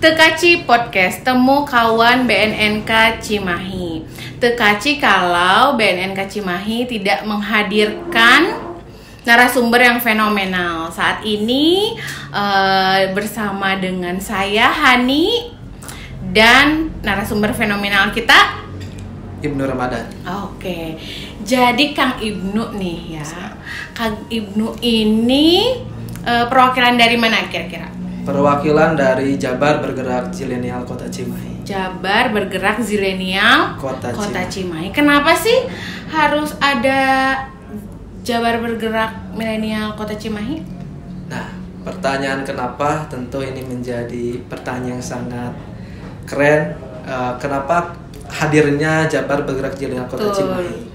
Tekaci Podcast, temu kawan BNNK Cimahi. Tekaci kalau BNNK Cimahi tidak menghadirkan narasumber yang fenomenal. Saat ini bersama dengan saya Hani dan narasumber fenomenal kita Ibnu Ramadan. Oke. Jadi Kang Ibnu nih ya. Kang Ibnu ini perwakilan dari mana kira-kira? Perwakilan dari Jabar Bergerak Zilenial Kota Cimahi. Jabar Bergerak Zilenial Kota Cimahi. Kenapa sih harus ada Jabar Bergerak Milenial Kota Cimahi? Nah, pertanyaan kenapa tentu ini menjadi pertanyaan yang sangat keren. Kenapa hadirnya Jabar Bergerak Zilenial Kota Cimahi?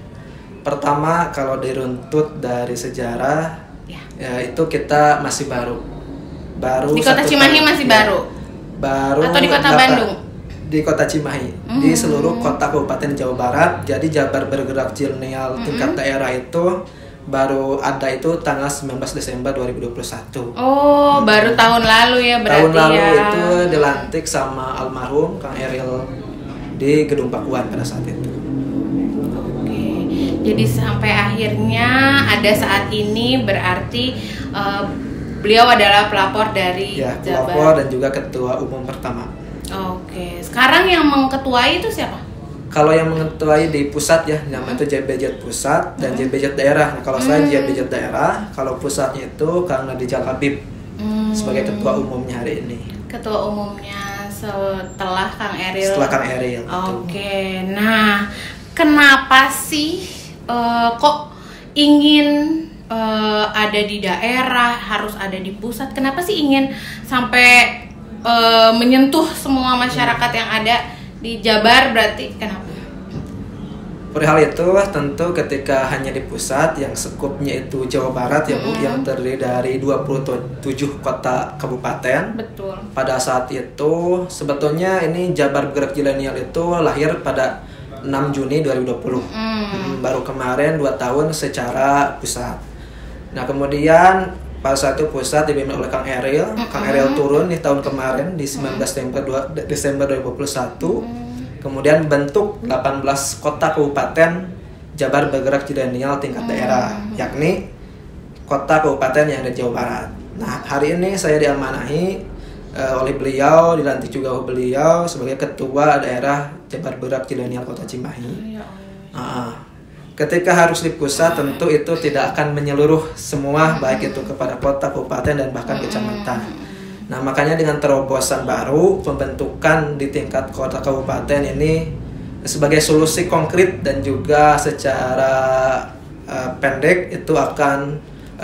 Pertama, kalau diruntut dari sejarah, ya itu kita masih baru di Kota Cimahi tahun, masih baru atau di Kota Bandung? Di Kota Cimahi, di seluruh kota kabupaten Jawa Barat. Jadi Jabar Bergerak Zilenial tingkat daerah itu baru ada itu tanggal 19 Desember 2021. Baru tahun lalu ya berarti. Tahun lalu itu dilantik sama almarhum Kang Eril di Gedung Pakuan pada saat itu. Oke. Jadi sampai akhirnya ada saat ini berarti beliau adalah pelapor dari Jabar. Pelapor dan juga ketua umum pertama. Oke. Sekarang yang mengetuai itu siapa? Kalau yang mengetuai di pusat ya, namanya itu JBZ pusat dan JBZ daerah. Nah, kalau saya JBZ daerah, kalau pusatnya itu Kang Nadijal Habib sebagai ketua umumnya hari ini. Ketua umumnya setelah Kang Eril. Setelah Kang Eril. Oke. Nah, kenapa sih kok ingin ada di daerah, harus ada di pusat? Kenapa sih ingin sampai menyentuh semua masyarakat yang ada di Jabar? Berarti kenapa? Perihal itu tentu ketika hanya di pusat yang skupnya itu Jawa Barat ya Bu, yang terdiri dari 27 kota kabupaten. Betul. Pada saat itu sebetulnya ini Jabar Bergerak Zilenial itu lahir pada 6 Juni 2020. Baru kemarin 2 tahun secara pusat. Nah, kemudian pada saat itu pusat dipimpin oleh Kang Eril. Kang Eril turun di tahun kemarin di 19 Desember 2021. Kemudian bentuk 18 kota kabupaten Jabar Bergerak Zilenial tingkat daerah, yakni kota kabupaten yang ada di Jawa Barat. Nah, hari ini saya diamanahi oleh beliau, dilantik juga oleh beliau sebagai ketua daerah Jabar Bergerak Zilenial Kota Cimahi. Ketika harus di pusat, tentu itu tidak akan menyeluruh semua, baik itu kepada kota, kabupaten, dan bahkan kecamatan. Nah, makanya dengan terobosan baru, pembentukan di tingkat kota kabupaten ini sebagai solusi konkret dan juga secara pendek itu akan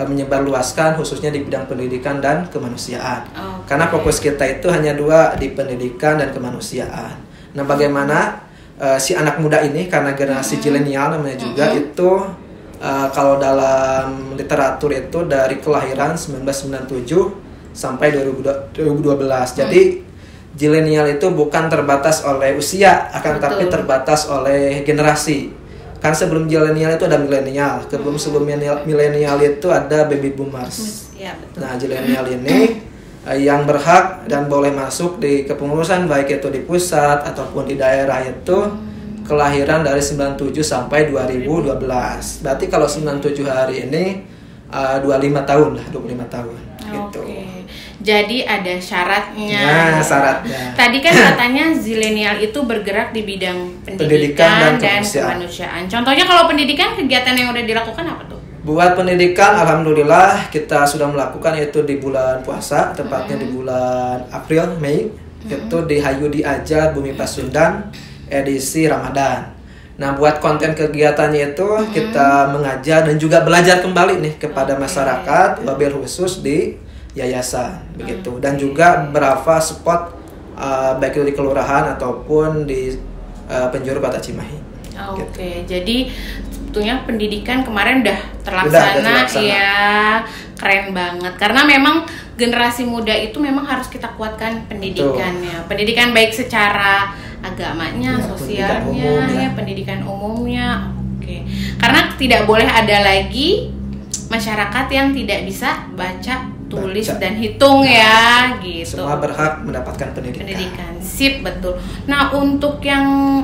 menyebarluaskan khususnya di bidang pendidikan dan kemanusiaan. Karena fokus kita itu hanya 2, di pendidikan dan kemanusiaan. Nah, bagaimana si anak muda ini, karena generasi zilenial namanya juga itu kalau dalam literatur itu dari kelahiran 1997 sampai 2012. Jadi zilenial itu bukan terbatas oleh usia, akan tapi terbatas oleh generasi. Kan sebelum zilenial itu ada milenial, sebelum milenial itu ada baby boomers. Nah, zilenial ini yang berhak dan boleh masuk di kepengurusan baik itu di pusat ataupun di daerah itu kelahiran dari 97 sampai 2012. Berarti kalau 97 hari ini 25 tahun lah, 25 tahun gitu. Jadi ada syaratnya. Nah, syaratnya. Tadi kan katanya zilenial itu bergerak di bidang pendidikan dan kemanusiaan. Contohnya kalau pendidikan, kegiatan yang udah dilakukan apa tuh? Buat pendidikan, alhamdulillah kita sudah melakukan itu di bulan puasa, tepatnya di bulan April, Mei. Itu di Hayu di Ajar Bumi Pasundan edisi Ramadan. Nah, buat konten kegiatannya itu kita mengajar dan juga belajar kembali nih kepada masyarakat, wabil khusus di yayasan begitu, dan juga beberapa spot baik itu di kelurahan ataupun di penjuru Kota Cimahi. Gitu. Jadi sebetulnya pendidikan kemarin udah terlaksana. Ya, keren banget. Karena memang generasi muda itu memang harus kita kuatkan pendidikannya. Pendidikan baik secara agamanya, sosialnya, pendidikan umumnya. Karena tidak boleh ada lagi masyarakat yang tidak bisa baca tulis baca, dan hitung ya, gitu. Semua berhak mendapatkan pendidikan. Sip, betul. Nah, untuk yang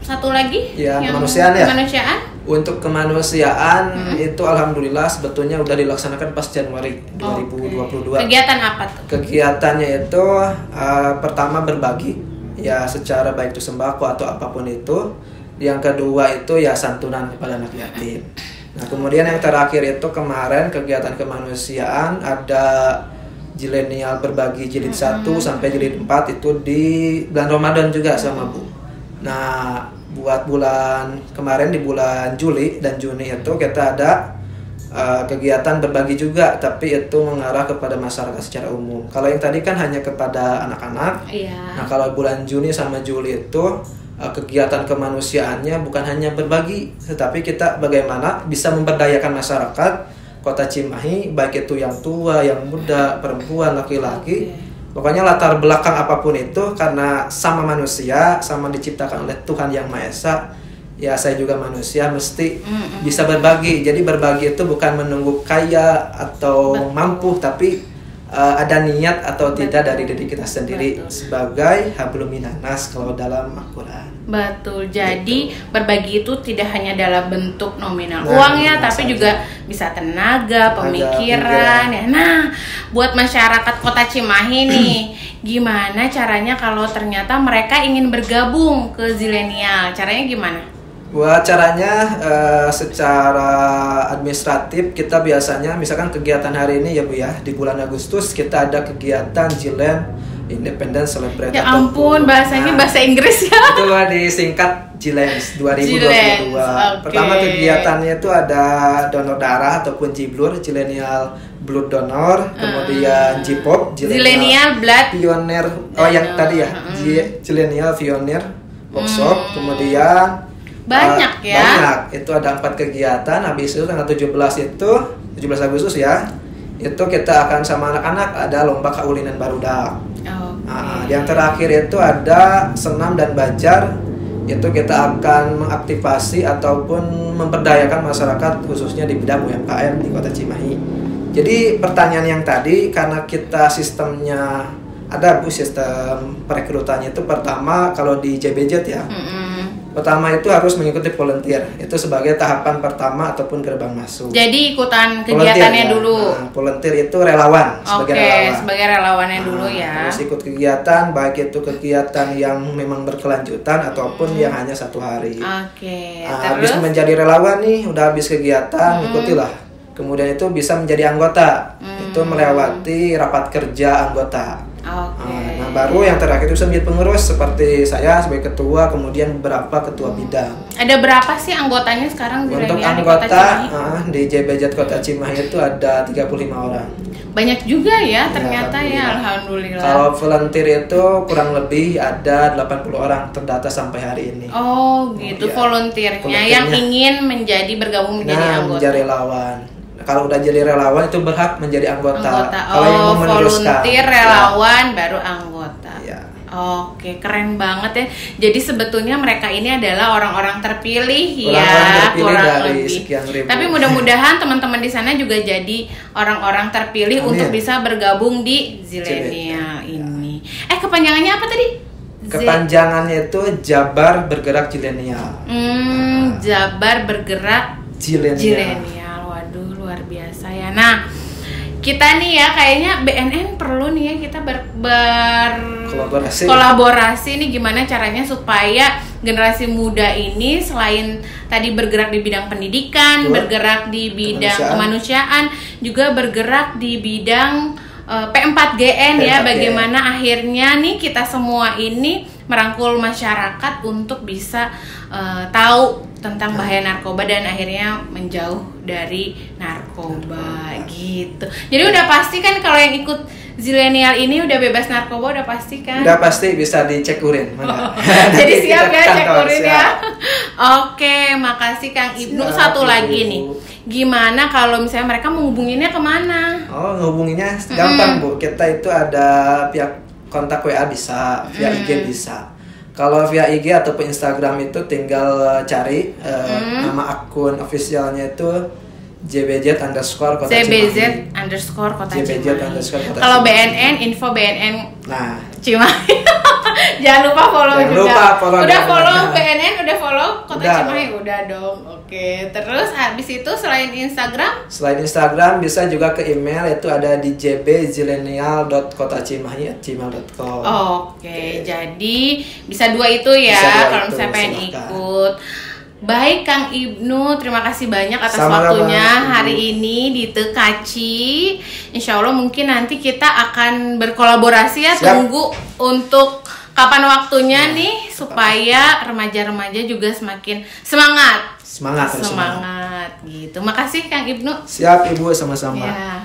satu lagi yang yang kemanusiaan ya. Kemanusiaan? Untuk kemanusiaan itu alhamdulillah sebetulnya udah dilaksanakan pas Januari 2022. Kegiatan apa tuh? Kegiatannya itu pertama berbagi ya secara baik itu sembako atau apapun itu. Yang kedua itu ya santunan kepada anak yatim. Nah, kemudian yang terakhir itu kemarin kegiatan kemanusiaan ada Zilenial berbagi jilid 1 sampai jilid 4 itu di bulan Ramadan juga sama Bu. Nah, buat bulan kemarin di bulan Juli dan Juni itu kita ada kegiatan berbagi juga, tapi itu mengarah kepada masyarakat secara umum. Kalau yang tadi kan hanya kepada anak-anak. Iya. Nah, kalau bulan Juni sama Juli itu kegiatan kemanusiaannya bukan hanya berbagi, tetapi kita bagaimana bisa memberdayakan masyarakat Kota Cimahi, baik itu yang tua, yang muda, perempuan, laki-laki. Pokoknya latar belakang apapun itu, karena sama manusia, sama diciptakan oleh Tuhan Yang Maha Esa. Ya, saya juga manusia, mesti bisa berbagi. Jadi berbagi itu bukan menunggu kaya atau mampu, tapi ada niat atau tidak dari diri kita sendiri. Sebagai hablum minanas kalau dalam Al-Quran. Betul. Jadi berbagi itu tidak hanya dalam bentuk nominal uang ya, tapi juga bisa tenaga, pemikiran ya. Nah, buat masyarakat Kota Cimahi nih, gimana caranya kalau ternyata mereka ingin bergabung ke Zilenial? Caranya gimana? Buat caranya secara administratif kita biasanya misalkan kegiatan hari ini ya Bu ya, di bulan Agustus kita ada kegiatan Zilen Independent Celebrate. Ya ampun, bahasanya bahasa Inggris ya. Itu disingkat Zilens 2022. Okay. Pertama kegiatannya itu ada donor darah ataupun Jiblur, Zilenial Blood Donor, kemudian Jipop, Zilenial Blood Pioneer. Oh yang tadi ya, Zilenial Pioneer Workshop, kemudian banyak ya. Banyak. Itu ada 4 kegiatan. Habis itu tanggal 17 Agustus ya. Itu kita akan sama anak-anak ada lomba kaulinan barudak. Nah, yang terakhir itu ada senam dan bajar. Itu kita akan mengaktifasi ataupun memberdayakan masyarakat khususnya di bidang UMKM di Kota Cimahi. Jadi pertanyaan yang tadi, karena kita sistemnya ada Bu, sistem perekrutannya itu pertama kalau di JBJ ya. Pertama itu harus mengikuti volunteer. Itu sebagai tahapan pertama ataupun gerbang masuk. Jadi ikutan kegiatannya volunteer, dulu. Nah, volunteer itu relawan, sebagai relawannya dulu ya. Harus ikut kegiatan, baik itu kegiatan yang memang berkelanjutan ataupun yang hanya 1 hari. Habis menjadi relawan nih, udah habis kegiatan, ikutilah. Kemudian itu bisa menjadi anggota. Itu melewati rapat kerja anggota. Nah, baru yang terakhir itu bisa menjadi pengurus seperti saya sebagai ketua, kemudian beberapa ketua bidang. Ada berapa sih anggotanya sekarang di Untuk anggota di JBJ Kota Cimahi itu ada 35 orang. Banyak juga ya ternyata ya, alhamdulillah. Kalau volunteer itu kurang lebih ada 80 orang terdata sampai hari ini. Oh gitu, volunteernya yang ingin bergabung menjadi anggota. Menjadi relawan. Kalau udah jadi relawan itu berhak menjadi anggota. Kalau yang mau volunteer relawan baru anggota. Ya. Oke, keren banget ya. Jadi sebetulnya mereka ini adalah orang-orang terpilih kurang dari lebih. Sekian ribu. Tapi mudah-mudahan teman-teman di sana juga jadi orang-orang terpilih untuk bisa bergabung di Zilenial ini. Kepanjangannya apa tadi? Kepanjangannya itu Jabar Bergerak Zilenial. Jabar Bergerak Zilenial. Luar biasa ya. Nah, kita nih ya kayaknya BNN perlu nih ya kita kolaborasi nih, gimana caranya supaya generasi muda ini selain tadi bergerak di bidang pendidikan, bergerak di bidang kemanusiaan, juga bergerak di bidang P4GN ya. Bagaimana akhirnya nih kita semua ini merangkul masyarakat untuk bisa tahu tentang bahaya narkoba dan akhirnya menjauh dari narkoba gitu. Jadi udah pasti kan kalau yang ikut Zilenial ini udah bebas narkoba, udah pasti kan? Udah pasti, bisa dicek urin. Jadi siap ya cek urin ya. Oke, makasih Kang Ibnu. Satu lagi nih, gimana kalau misalnya mereka menghubunginya kemana? Menghubunginya gampang Bu. Kita itu ada pihak kontak WA bisa, via IG bisa. Kalau via IG ataupun Instagram itu tinggal cari nama akun officialnya itu JBZ_Kota CBZ Cimahi. underscore Kota JBZ Cimahi. underscore Kota Kalau Cimahi. BNN, info BNN Nah, Cimahi. Jangan lupa follow Jangan juga. lupa follow Udah BNN. follow BNN, udah follow Kota Udah. Cimahi, udah dong. Oke. Terus habis itu selain Instagram, selain Instagram bisa juga ke email, itu ada di jbzilenial.kotacimahi@gmail.com. Oke, jadi bisa dua itu ya Bisa dua kalau itu, misalnya pengen silakan. ikut. Baik Kang Ibnu, terima kasih banyak atas Sama-sama, waktunya Ibu. hari ini di Tekaci. Insya Allah mungkin nanti kita akan berkolaborasi ya. Siap. Tunggu untuk kapan waktunya nih supaya remaja-remaja juga semakin semangat. Semangat. Semangat gitu. Makasih Kang Ibnu. Siap Ibu, sama-sama. Ya.